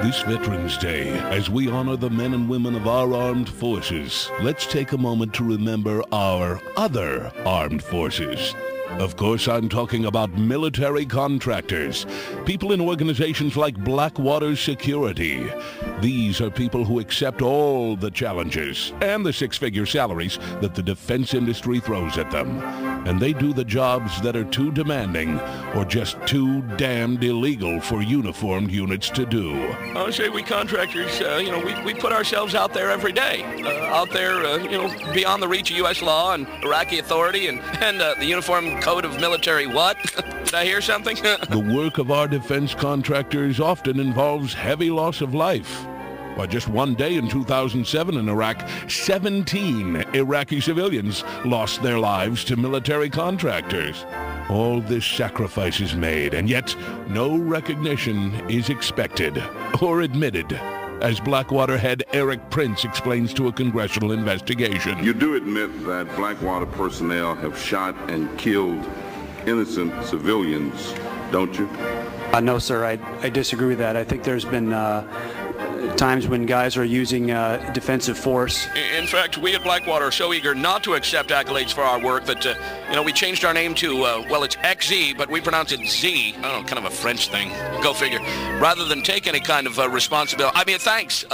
This Veterans Day, as we honor the men and women of our armed forces, let's take a moment to remember our other armed forces. Of course, I'm talking about military contractors, people in organizations like Blackwater Security. These are people who accept all the challenges and the six-figure salaries that the defense industry throws at them. And they do the jobs that are too demanding or just too damned illegal for uniformed units to do. I say we contractors, we put ourselves out there every day. Beyond the reach of U.S. law and Iraqi authority and the Uniform Code of Military what? Did I hear something? The work of our defense contractors often involves heavy loss of life. By just one day in 2007 in Iraq, 17 Iraqi civilians lost their lives to military contractors. All this sacrifice is made, and yet no recognition is expected or admitted, as Blackwater head Eric Prince explains to a congressional investigation. You do admit that Blackwater personnel have shot and killed innocent civilians, don't you? No, sir, I disagree with that. I think there's been times when guys are using defensive force. In fact, we at Blackwater are so eager not to accept accolades for our work that, we changed our name to, it's XZ, but we pronounce it Z. I don't know, kind of a French thing. Go figure. Rather than take any kind of responsibility. I mean, thanks.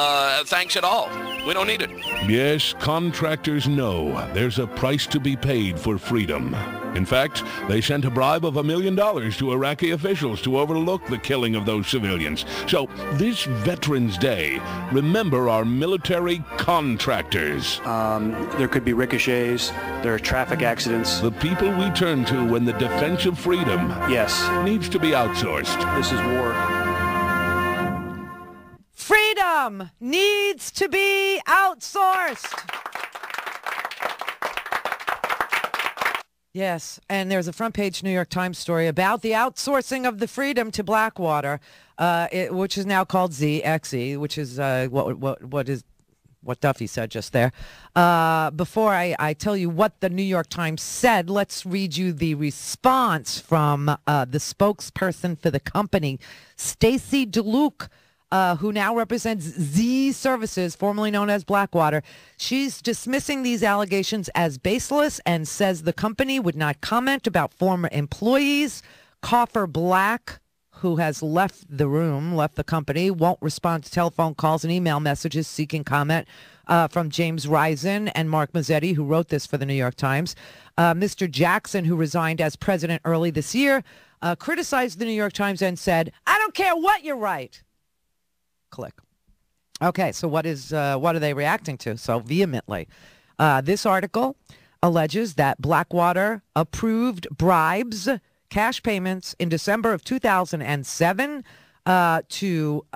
Thanks at all. We don't need it. Yes, contractors know there's a price to be paid for freedom. In fact, they sent a bribe of $1 million to Iraqi officials to overlook the killing of those civilians. So, this Veterans Day, remember our military contractors. There could be ricochets. There are traffic accidents. The people we turn to when the defense of freedom needs to be outsourced. This is war. Freedom needs to be outsourced. Yes, and there's a front-page New York Times story about the outsourcing of the freedom to Blackwater, which is now called ZXE, which is what Duffy said just there. Before I tell you what the New York Times said, let's read you the response from the spokesperson for the company, Stacy DeLuke, who now represents Z Services, formerly known as Blackwater. She's dismissing these allegations as baseless and says the company would not comment about former employees. Coffer Black, who has left the company, won't respond to telephone calls and email messages seeking comment from James Risen and Mark Mazzetti, who wrote this for the New York Times. Mr. Jackson, who resigned as president early this year, criticized the New York Times and said, "I don't care what you write." Click. Okay, so what are they reacting to so vehemently? This article alleges that Blackwater approved bribes, cash payments in December of 2007 to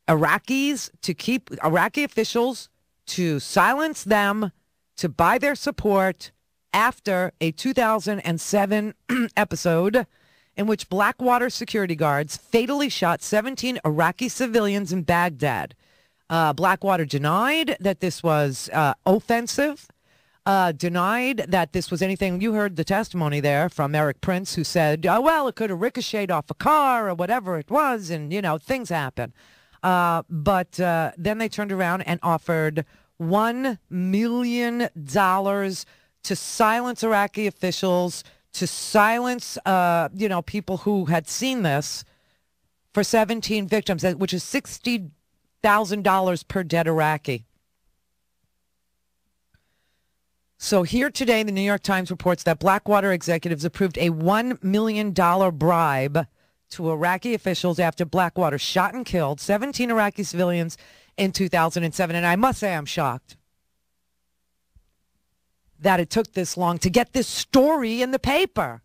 Iraqis to keep Iraqi officials, to silence them, to buy their support after a 2007 episode in which Blackwater security guards fatally shot 17 Iraqi civilians in Baghdad. Blackwater denied that this was offensive, denied that this was anything. You heard the testimony there from Eric Prince, who said, it could have ricocheted off a car or whatever it was, and, things happen. But then they turned around and offered $1 million to silence Iraqi officials, to silence, people who had seen this, for 17 victims, which is $60,000 per dead Iraqi. So here today, the New York Times reports that Blackwater executives approved a $1 million bribe to Iraqi officials after Blackwater shot and killed 17 Iraqi civilians in 2007. And I must say I'm shocked that it took this long to get this story in the paper.